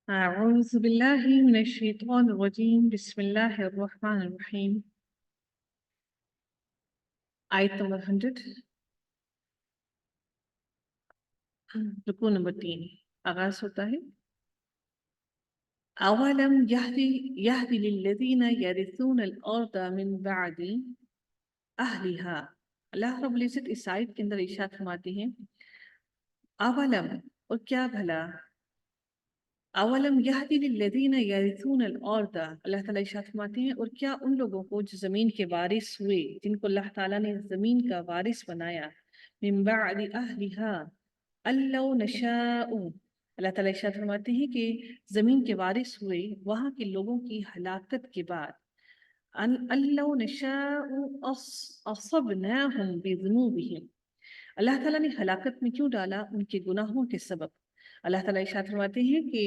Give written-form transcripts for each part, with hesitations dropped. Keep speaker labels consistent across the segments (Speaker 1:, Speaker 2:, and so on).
Speaker 1: أعوذ بالله من الشيطان الرجيم بسم الله الرحمن الرحيم آیت نمبر 100 رکوع نمبر 3 آغاز ہوتا ہے اولم یهدی للذین یرثون الارض من بعد اہلها اللہ رب العزت اس آیت کے اندر ارشاد فرماتے ہیں اولم اور کیا بھلا اولم یهدی للذین یرثون الارض اللہ تعالیٰ ارشاد فرماتے ہیں اور کیا ان لوگوں کو جو زمین کے وارث ہوئے جن کو اللہ تعالیٰ نے زمین کا وارث بنایا من بعد اہلها ان لو نشاء اللہ تعالیٰ ارشاد فرماتے ہیں کہ زمین کے وارث ہوئے وہاں کے لوگوں کی ہلاکت کے بعد ان لو نشاء اصبناهم بذنوبهم اللہ تعالیٰ نے ہلاکت میں کیوں ڈالا ان کے گناہوں کے سبب اللہ تعالیٰ ارشاد فرماتے ہیں کہ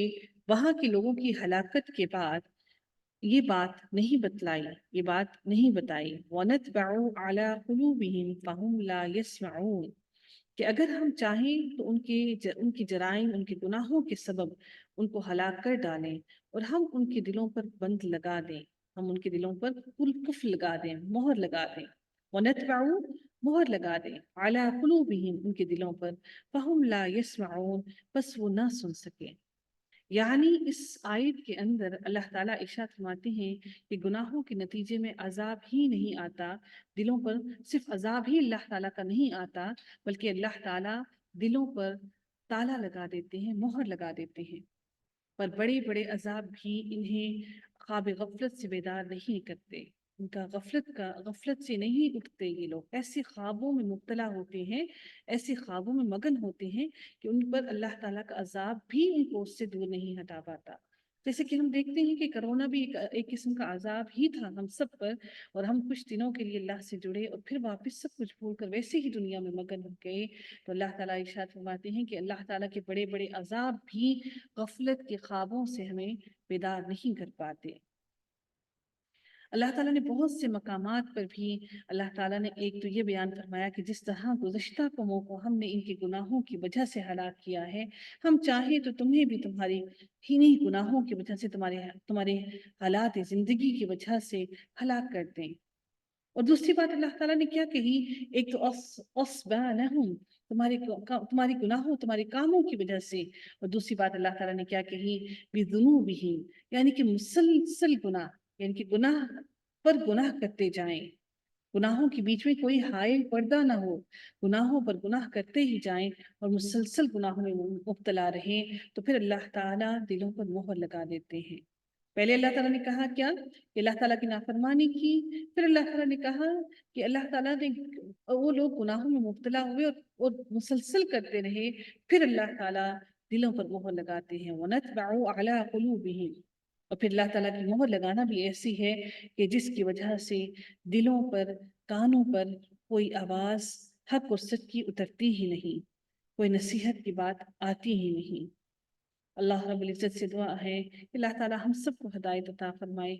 Speaker 1: وہاں کے لوگوں کی ہلاکت کے بعد یہ بات نہیں بتلائی یہ بات نہیں بتائی وَنَتْبَعُ عَلَى قُلُوبِهِمْ فَهُمْ لَا يَسْمَعُونَ کہ اگر ہم چاہیں تو ان کے جرائم ان کے گناہوں کے سبب ان کو ہلاک کر ڈالیں اور ہم ان کے دلوں پر بند لگا دیں ہم ان کے دلوں پر قفل لگا دیں مہر لگا دیں وَنَتْبَعُ مہر لگا دیں عَلَى قُلُوبِهِمْ ان کے دلوں پر فَهُمْ لَا يَسْمَعُونَ بس وہ نہ سن سکیں یعنی اس آیت کے اندر اللہ تعالیٰ ارشاد فرماتے ہیں کہ گناہوں کے نتیجے میں عذاب ہی نہیں آتا دلوں پر صرف عذاب ہی اللہ تعالیٰ کا نہیں آتا بلکہ اللہ تعالیٰ دلوں پر تالا لگا دیتے ہیں مہر لگا دیتے ہیں پر بڑے بڑے عذاب بھی انہیں خواب غفلت سے بیدار نہیں کرتے ان کا غفلت سے نہیں اٹھتے یہ لوگ ایسے خوابوں میں مبتلا ہوتے ہیں ایسے خوابوں میں مگن ہوتے ہیں کہ ان پر اللہ تعالیٰ کا عذاب بھی ان کو اس سے دور نہیں ہٹا پاتا جیسے کہ ہم دیکھتے ہیں کہ کرونا بھی ایک قسم کا عذاب ہی تھا ہم سب پر اور ہم کچھ دنوں کے لیے اللہ سے جڑے اور پھر واپس سب کچھ بھول کر ویسے ہی دنیا میں مگن ہو گئے تو اللہ تعالیٰ ارشاد فرماتے ہیں کہ اللہ تعالیٰ کے بڑے بڑے عذاب بھی غفلت کے خوابوں سے ہمیں بیدار نہیں کر پاتے اللہ تعالیٰ نے بہت سے مقامات پر بھی اللہ تعالیٰ نے ایک تو یہ بیان فرمایا کہ جس طرح گزشتہ قوموں کو ہم نے ان کے گناہوں کی وجہ سے ہلاک کیا ہے ہم چاہیں تو تمہیں بھی تمہاری ہی گناہوں کی وجہ سے تمہارے حالات زندگی کی وجہ سے ہلاک کر دیں اور دوسری بات اللہ تعالیٰ نے کیا کہی ایک تو اصبانہم تمہاری گناہوں تمہارے کاموں کی وجہ سے اور دوسری بات اللہ تعالیٰ نے کیا کہی بذنوبہم یعنی کہ مسلسل گناہ یعنی کہ گناہ پر گناہ کرتے جائیں گناہوں کے بیچ میں کوئی حائل پردہ نہ ہو گناہوں پر گناہ کرتے ہی جائیں اور مسلسل گناہوں میں مبتلا رہیں تو پھر اللہ تعالیٰ دلوں پر مہر لگا دیتے ہیں پہلے اللہ تعالیٰ نے کہا کیا کہ اللہ تعالیٰ کی نافرمانی کی پھر اللہ تعالیٰ نے کہا کہ اللہ تعالیٰ نے وہ لوگ گناہوں میں مبتلا ہوئے اور مسلسل کرتے رہے پھر اللہ تعالیٰ دلوں پر مہر لگاتے ہیں وَنَتْبَعُ عَلَىٰ قُلُوبِهِمْ اور پھر اللہ تعالیٰ کی مہر لگانا بھی ایسی ہے کہ جس کی وجہ سے دلوں پر کانوں پر کوئی آواز حق اور سچ کی اترتی ہی نہیں کوئی نصیحت کی بات آتی ہی نہیں اللہ رب العزت سے دعا ہے کہ اللہ تعالیٰ ہم سب کو ہدایت عطا فرمائے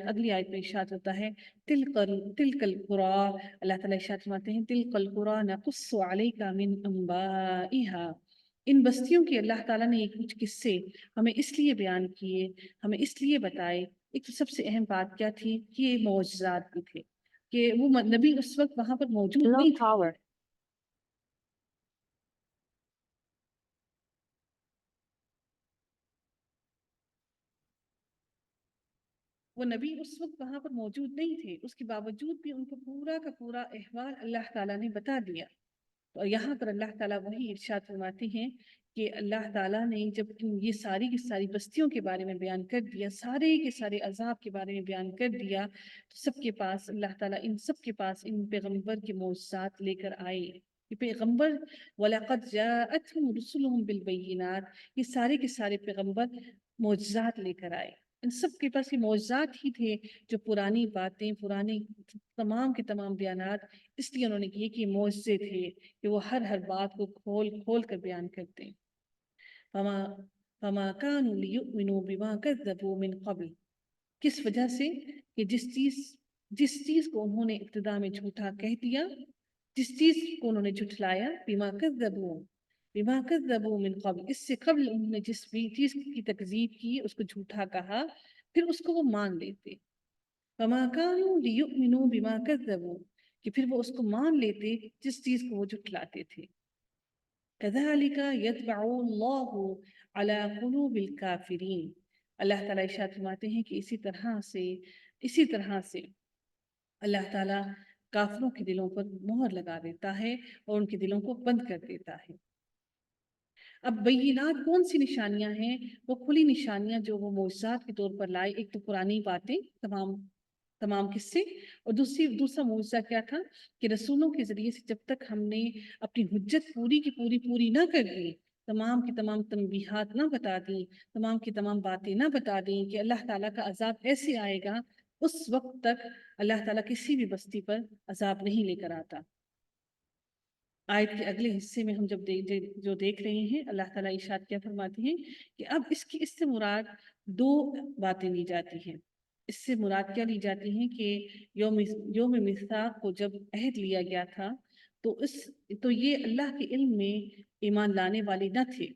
Speaker 1: اگلی آیت میں ارشاد ہوتا ہے تلک القرى اللہ تعالیٰ ارشاد فرماتے ہیں تلک القرى نقص علیک من انبائها ان بستیوں کے اللہ تعالیٰ نے کچھ قصے ہمیں اس لیے بیان کیے ہمیں اس لیے بتائے ایک تو سب سے اہم بات کیا تھی کہ یہ معجزات بھی تھے کہ وہ نبی اس وقت وہاں پر موجود نہیں تھے وہ نبی اس وقت وہاں پر موجود نہیں تھے اس کے باوجود بھی ان کو پورا کا پورا احوال اللہ تعالیٰ نے بتا دیا اور یہاں پر اللہ تعالیٰ وہی ارشاد فرماتے ہیں کہ اللہ تعالیٰ نے جب یہ ساری کی ساری بستیوں کے بارے میں بیان کر دیا سارے کے سارے عذاب کے بارے میں بیان کر دیا تو سب کے پاس اللہ تعالیٰ ان سب کے پاس ان پیغمبر کے معجزات لے کر آئے یہ پیغمبر وَلَقَدْ جَاءَتْهُمْ رُسُلُهُمْ بِالْبَيِّنَاتِ یہ سارے کے سارے پیغمبر معجزات لے کر آئے ان سب کے پاس یہ معجزات ہی تھے جو پرانی باتیں پرانے تمام کے تمام بیانات اس لیے انہوں نے کیے کہ معجزے تھے کہ وہ ہر بات کو کھول کر بیان کرتے ہیں فما كانوا ليؤمنوا بما كذبوا من قبل کس وجہ سے کہ جس چیز کو انہوں نے ابتدا میں جھوٹا کہہ دیا جس چیز کو انہوں نے جھٹلایا بما كذبوا بما كذبوا من قبل، اس سے قبل انہوں نے جس بھی چیز کی تکذیب کی اس کو جھوٹا کہا پھر اس کو وہ مان لیتے. فما كانوا ليؤمنوا بما كذبوا، کہ پھر وہ اس کو مان لیتے جس چیز کو وہ جھٹلاتے تھے. كذلك يطبع الله على قلوب الكافرين، اللہ تعالیٰ ارشاد فرماتے ہیں کہ اسی طرح سے اللہ تعالیٰ کافروں کے دلوں پر مہر لگا دیتا ہے اور ان کے دلوں کو بند کر دیتا ہے. اب بینات کون سی نشانیاں ہیں؟ وہ کھلی نشانیاں جو وہ معجزات کے طور پر لائے. ایک تو پرانی باتیں، تمام قصے، اور دوسرا معجزہ کیا تھا کہ رسولوں کے ذریعے سے جب تک ہم نے اپنی حجت پوری نہ کر لی، تمام کی تمام تنبیہات نہ بتا دیں، تمام کی تمام باتیں نہ بتا دیں کہ اللہ تعالیٰ کا عذاب ایسے آئے گا، اس وقت تک اللہ تعالیٰ کسی بھی بستی پر عذاب نہیں لے کر آتا. آیت کے اگلے حصے میں ہم جو دیکھ رہے ہیں، اللہ تعالیٰ ارشاد کیا فرماتے ہیں کہ اب اس سے مراد دو باتیں لی جاتی ہیں. اس سے مراد کیا لی جاتی ہیں کہ یوم میثاق کو جب عہد لیا گیا تھا تو یہ اللہ کے علم میں ایمان لانے والے نہ تھے،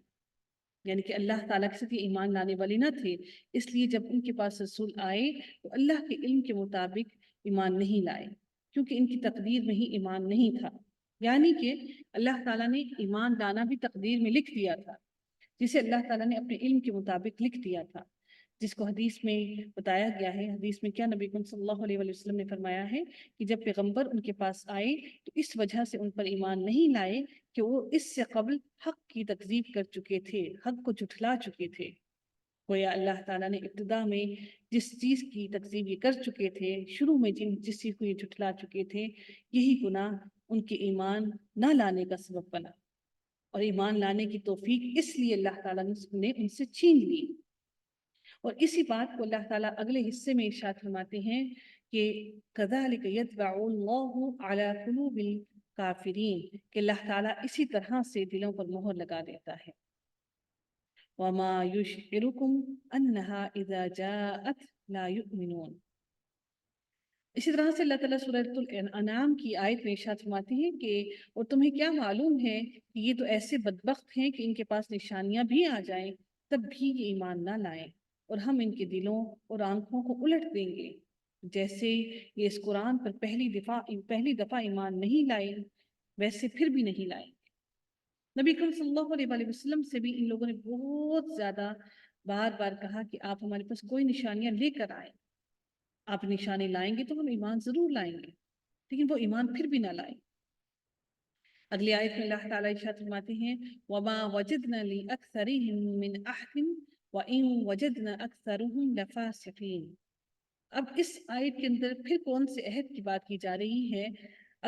Speaker 1: یعنی کہ اللہ تعالیٰ کے ساتھ یہ ایمان لانے والے نہ تھے. اس لیے جب ان کے پاس رسول آئے تو اللہ کے علم کے مطابق ایمان نہیں لائے، کیونکہ ان کی تقدیر میں ہی ایمان نہیں تھا. یعنی کہ اللہ تعالیٰ نے ایمان لانا بھی تقدیر میں لکھ دیا تھا، جسے اللہ تعالیٰ نے اپنے علم کے مطابق لکھ دیا تھا، جس کو حدیث میں بتایا گیا ہے. حدیث میں کیا نبی صلی اللہ علیہ وسلم نے فرمایا ہے کہ جب پیغمبر ان کے پاس آئے تو اس وجہ سے ان پر ایمان نہیں لائے کہ وہ اس سے قبل حق کی تکذیب کر چکے تھے، حق کو جھٹلا چکے تھے. گویا اللہ تعالیٰ نے ابتدا میں جس چیز کی تکذیب یہ کر چکے تھے، شروع میں جس چیز کو یہ جھٹلا چکے تھے، یہی گناہ ان کے ایمان نہ لانے کا سبب بنا، اور ایمان لانے کی توفیق اس لیے اللہ تعالیٰ نے ان سے چھین لی. اور اسی بات کو اللہ تعالیٰ اگلے حصے میں ارشاد فرماتے ہیں کہ كَذَلِكَ يَطْبَعُ اللَّهُ عَلَى قُلُوبِ الْكَافِرِينَ، کہ اللہ تعالیٰ اسی طرح سے دلوں پر مہر لگا دیتا ہے. وَمَا يُشْعِرُكُمْ أَنَّهَا إِذَا جَاءَتْ لَا يُؤْمِنُونَ. اسی طرح سے اللہ تعالیٰ سورۃ الانعام کی آیت میں ارشاد فرماتے ہیں کہ اور تمہیں کیا معلوم ہے کہ یہ تو ایسے بدبخت ہیں کہ ان کے پاس نشانیاں بھی آ جائیں تب بھی یہ ایمان نہ لائیں، اور ہم ان کے دلوں اور آنکھوں کو الٹ دیں گے جیسے یہ اس قرآن پر پہلی دفعہ ایمان نہیں لائے ویسے پھر بھی نہیں لائیں. نبی کریم صلی اللہ علیہ وسلم سے بھی ان لوگوں نے بہت زیادہ بار کہا کہ آپ ہمارے پاس کوئی نشانیاں لے کر آئیں، آپ نشانے لائیں گے تو ہم ایمان ضرور لائیں گے، لیکن وہ ایمان پھر بھی نہ لائیں. اگلی آیت میں اللہ تعالیٰ ارشاد فرماتے ہیں وَمَا وَجَدْنَا لِأَكْثَرِهِم مِّنْ أَحْدٍ وَإِن وَجَدْنَا أَكْثَرُهُمْ لَفَاسِقِينَ. اب اس آیت کے اندر پھر کون سے عہد کی بات کی جا رہی ہے؟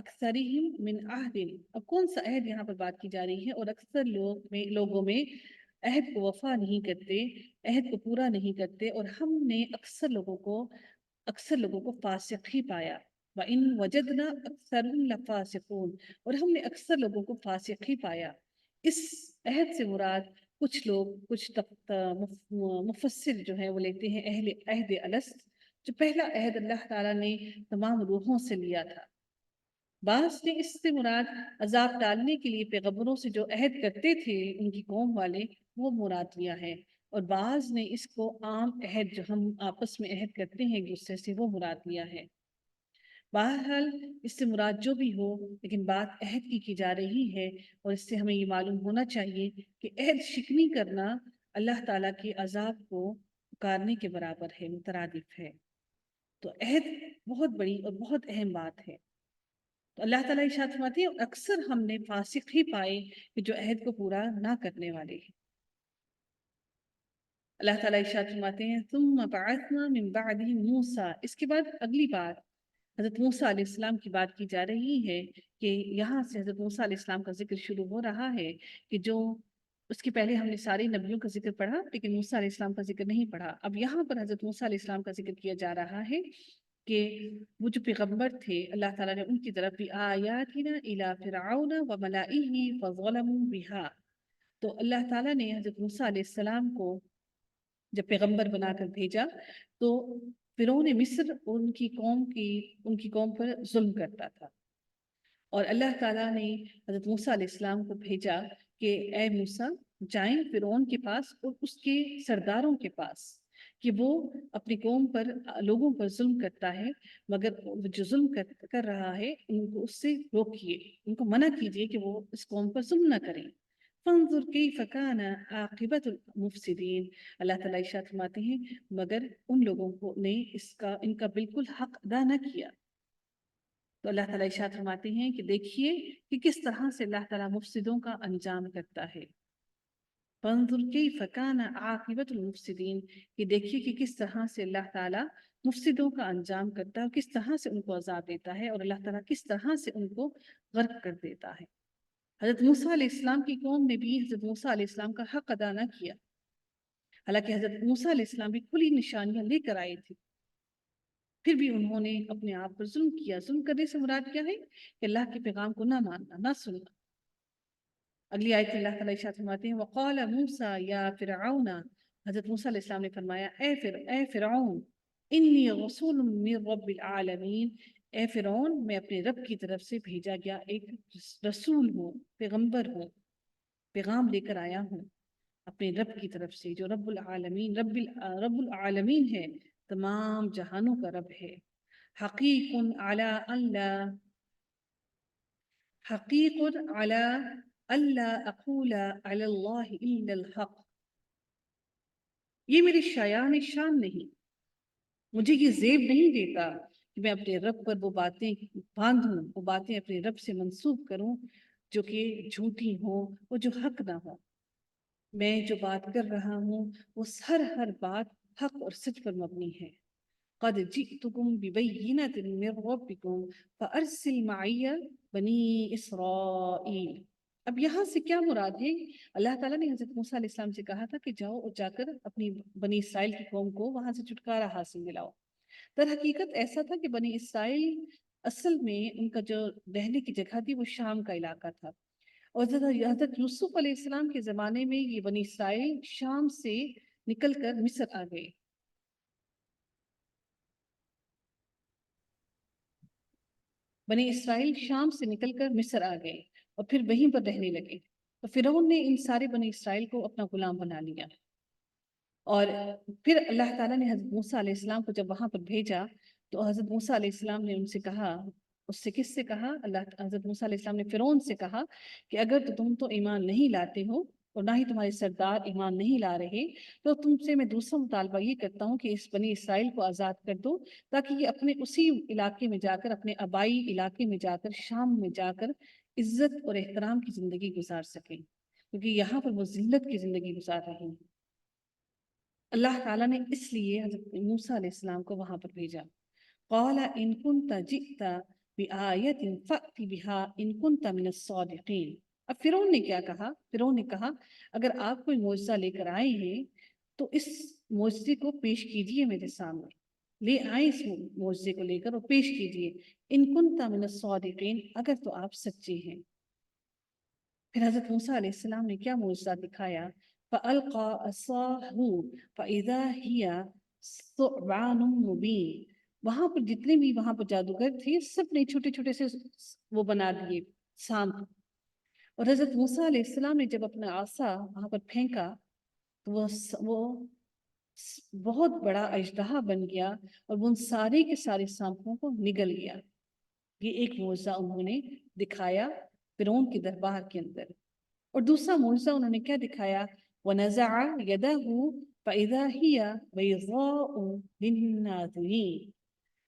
Speaker 1: اکثرہم من عہد. اب کون سا عہد یہاں پر بات کی جا رہی ہے؟ اور اکثر لوگوں میں عہد کو وفا نہیں کرتے، عہد کو پورا نہیں کرتے، اور ہم نے اکثر لوگوں کو فاسق ہی پایا. وَإِن وَجَدْنَا أَكْثَرُهُمْ لَفَاسِقُونَ، اور ہم نے اکثر لوگوں کو فاسق ہی پایا. اس عہد سے مراد کچھ مفسر جو ہیں وہ لیتے ہیں عہد الست، جو پہلا عہد اللہ تعالیٰ نے تمام روحوں سے لیا تھا. بعض نے اس سے مراد عذاب ٹالنے کے لیے پیغمبروں سے جو عہد کرتے تھے ان کی قوم والے وہ مراد لیا ہے، اور بعض نے اس کو عام عہد جو ہم آپس میں عہد کرتے ہیں ایک دوسرے سے وہ مراد لیا ہے. بہرحال اس سے مراد جو بھی ہو، لیکن بات عہد کی جا رہی ہے، اور اس سے ہمیں یہ معلوم ہونا چاہیے کہ عہد شکنی کرنا اللہ تعالیٰ کے عذاب کو پکارنے کے برابر ہے، مترادف ہے. تو عہد بہت بڑی اور بہت اہم بات ہے. تو اللہ تعالیٰ ارشاد فرماتے ہیں اکثر ہم نے فاسق ہی پائے کہ جو عہد کو پورا نہ کرنے والے ہیں. اللہ تعالیٰ ارشاد فرماتے ہیں ثم بعثنا من بعدهم موسیٰ. اس کے بعد اگلی بات حضرت موسیٰ علیہ السلام کی بات کی جا رہی ہے کہ یہاں سے حضرت موسیٰ علیہ السلام کا ذکر شروع ہو رہا ہے کہ جو اس کے پہلے ہم نے سارے نبیوں کا ذکر پڑھا لیکن موسیٰ علیہ السلام کا ذکر نہیں پڑھا. اب یہاں پر حضرت موسیٰ علیہ السلام کا ذکر کیا جا رہا ہے کہ وہ جو پیغمبر تھے اللہ تعالیٰ نے ان کی طرف بھی آیاتنا الی فرعون وملئہ فظلموا بها. تو اللہ تعالیٰ نے حضرت موسیٰ علیہ السلام کو جب پیغمبر بنا کر بھیجا تو فرعون مصر ان کی قوم پر ظلم کرتا تھا، اور اللہ تعالیٰ نے حضرت موسیٰ علیہ السلام کو بھیجا کہ اے موسیٰ جائیں فرعون کے پاس اور اس کے سرداروں کے پاس کہ وہ اپنی قوم پر لوگوں پر ظلم کرتا ہے، مگر وہ جو ظلم کر رہا ہے ان کو اس سے روکیے، ان کو منع کیجیے کہ وہ اس قوم پر ظلم نہ کریں۔ فانظر کیف کان عاقبت المفسدین، اللہ تعالیٰ ارشاد فرماتے ہیں مگر ان لوگوں کو نے ان کا بالکل حق ادا نہ کیا۔ تو اللہ تعالیٰ ارشاد فرماتے ہیں کہ دیکھیے کہ کس طرح سے اللہ تعالیٰ مفسدوں کا انجام کرتا ہے۔ فانظر کیف کان عاقبت المفسدین، کہ دیکھیے کہ کس طرح سے اللہ تعالیٰ مفسدوں کا انجام کرتا ہے اور کس طرح سے ان کو عذاب دیتا ہے، اور اللہ تعالیٰ کس طرح سے ان کو غرق کر دیتا ہے۔ حضرت موسیٰ علیہ السلام کی قوم نے بھی حضرت موسیٰ علیہ السلام کا حق ادا نہ کیا، حالانکہ حضرت موسیٰ علیہ السلام بھی کھلی نشانیاں لے کر آئے تھے، پھر بھی انہوں نے اپنے آپ پر ظلم کیا۔ ظلم کرنے سے مراد کیا ہے؟ کہ اللہ کے پیغام کو نہ ماننا، نہ سننا۔ اگلی آیت میں اللہ تعالیٰ ارشاد فرماتے ہیں وَقَالَ مُوسَى يَا فِرْعَوْنَ، حضرت موسیٰ علیہ السلام نے فرمایا اے فرعون انی رسول من رب العالمین، اے فرعون میں اپنے رب کی طرف سے بھیجا گیا ایک رسول ہوں، پیغمبر ہوں، پیغام لے کر آیا ہوں اپنے رب کی طرف سے جو رب العالمین رب العالمین ہے، تمام جہانوں کا رب ہے۔ حقیق علی اللہ اقول علی اللہ الا الحق، یہ میری شایان شان نہیں، مجھے یہ زیب نہیں دیتا کہ میں اپنے رب پر وہ باتیں باندھوں، وہ باتیں اپنے رب سے منسوب کروں جو کہ جھوٹی ہوں، وہ جو حق نہ ہوں۔ میں جو بات کر رہا ہوں وہ ہر بات حق اور سچ پر مبنی ہے۔ قد جئتکم ببینۃ من ربکم فارسل معی بنی اسرائیل۔ اب یہاں سے کیا مراد ہے؟ اللہ تعالیٰ نے حضرت موسیٰ علیہ السلام سے کہا تھا کہ جاؤ اور جا کر اپنی بنی اسرائیل کی قوم کو وہاں سے چھٹکارا حاصل دلاؤ۔ در حقیقت ایسا تھا کہ بنی اسرائیل اصل میں ان کا جو رہنے کی جگہ تھی وہ شام کا علاقہ تھا، اور حضرت یوسف علیہ السلام کے زمانے میں یہ بنی اسرائیل شام سے نکل کر مصر آ گئے۔ بنی اسرائیل شام سے نکل کر مصر آ گئے اور پھر وہیں پر رہنے لگے، تو فرعون نے ان سارے بنی اسرائیل کو اپنا غلام بنا لیا۔ اور پھر اللہ تعالیٰ نے حضرت موسیٰ علیہ السلام کو جب وہاں پر بھیجا تو حضرت موسیٰ علیہ السلام نے ان سے کہا، کس سے کہا؟ حضرت موسیٰ علیہ السلام نے فرعون سے کہا کہ اگر تم تو ایمان نہیں لاتے ہو اور نہ ہی تمہارے سردار ایمان نہیں لا رہے، تو تم سے میں دوسرا مطالبہ یہ کرتا ہوں کہ اس بنی اسرائیل کو آزاد کر دو، تاکہ یہ اپنے اسی علاقے میں جا کر، اپنے آبائی علاقے میں جا کر، شام میں جا کر عزت اور احترام کی زندگی گزار سکیں، کیونکہ یہاں پر وہ ذلت کی زندگی گزار رہے ہیں۔ اللہ تعالیٰ نے اس لیے حضرت موسیٰ علیہ السلام کو وہاں پر بھیجا۔ قال ان كنت جئت بآیت فأت بها ان كنت من الصادقین۔ اب فرعون نے کیا کہا؟ فرعون نے کہا اگر آپ کوئی معجزہ لے کر آئے ہیں تو اس معجزے کو پیش کیجئے میرے سامنے، لے آئے اس معجزے کو لے کر اور پیش کیجئے، ان كنت من الصادقین، اگر تو آپ سچے ہیں۔ پھر حضرت موسیٰ علیہ السلام نے کیا معجزہ دکھایا؟ فَأَلْقَى عَصَاهُ فَإِذَا هِيَ ثُعْبَانٌ مُبِينٌ، وہاں پر جتنے بھی وہاں پر جادوگر تھے سب نے چھوٹے چھوٹے سے وہ بنا دیے سانپ، اور حضرت موسیٰ علیہ السلام نے جب اپنا عصا وہاں پر پھینکا تو وہ بہت بڑا اژدہا بن گیا اور وہ ان سارے کے سارے سانپوں کو نگل گیا۔ یہ ایک معجزہ انہوں نے دکھایا فرعون کے دربار کے اندر۔ اور دوسرا معجزہ انہوں نے کیا دکھایا؟ وَنَزَعَ يَدَهُ فَإِذَا هِيَ بَيْضَاءُ لِلنَّاظِرِينَ۔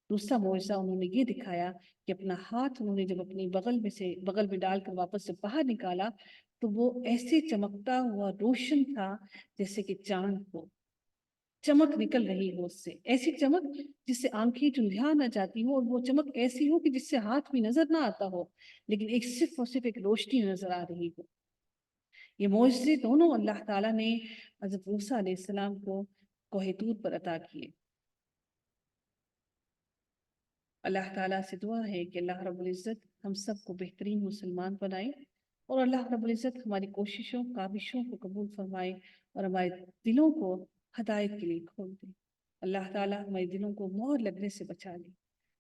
Speaker 1: دوسرا معجزہ انہوں نے یہ دکھایا کہ اپنا ہاتھ انہوں نے جب اپنی بغل میں ڈال کر واپس سے باہر نکالا تو وہ ایسے چمکتا ہوا روشن تھا جیسے کہ چاند ہو، چمک نکل رہی ہو اس سے، ایسی چمک جس سے آنکھیں چندھیا نہ جاتی ہوں، اور وہ چمک ایسی ہو کہ جس سے ہاتھ بھی نظر نہ آتا ہو لیکن صرف اور صرف ایک روشنی نظر آ رہی ہو۔ یہ معجزے دونوں اللہ تعالیٰ نے حضرت موسیٰ علیہ السلام کو کوہ طور پر عطا کیے۔ اللہ تعالیٰ سے دعا ہے کہ اللہ رب العزت ہم سب کو بہترین مسلمان بنائے، اور اللہ رب العزت ہماری کوششوں کاوشوں کو قبول فرمائے اور ہمارے دلوں کو ہدایت کے لیے کھول دے۔ اللہ تعالیٰ ہمارے دلوں کو مہر لگنے سے بچا لے۔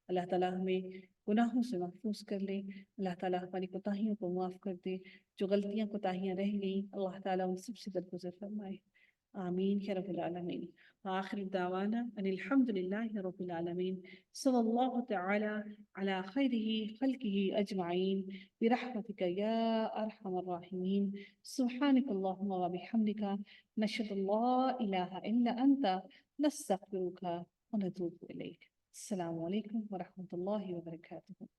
Speaker 1: اللہ تعالیٰ ہمیں گناہوں سے محفوظ کر لے، اللہ تعالیٰ ہماری کوتاہیوں کو معاف کر دے، جو غلطیاں کوتاہیاں رہ گئیں اللہ تعالیٰ ان سب سے درگزر فرمائے، آمین یا رب العالمین۔ وآخر دعوانا ان الحمد للہ رب العالمین، صلی اللہ تعالی علی خیرہ خلقہ اجمعین برحمتک یا ارحم الراحمین، سبحانک اللہم وبحمدک، نشہد ان لا الہ الا انت، نستغفرک ونتوب الیک۔ السلام علیکم ورحمۃ اللہ وبرکاتہ۔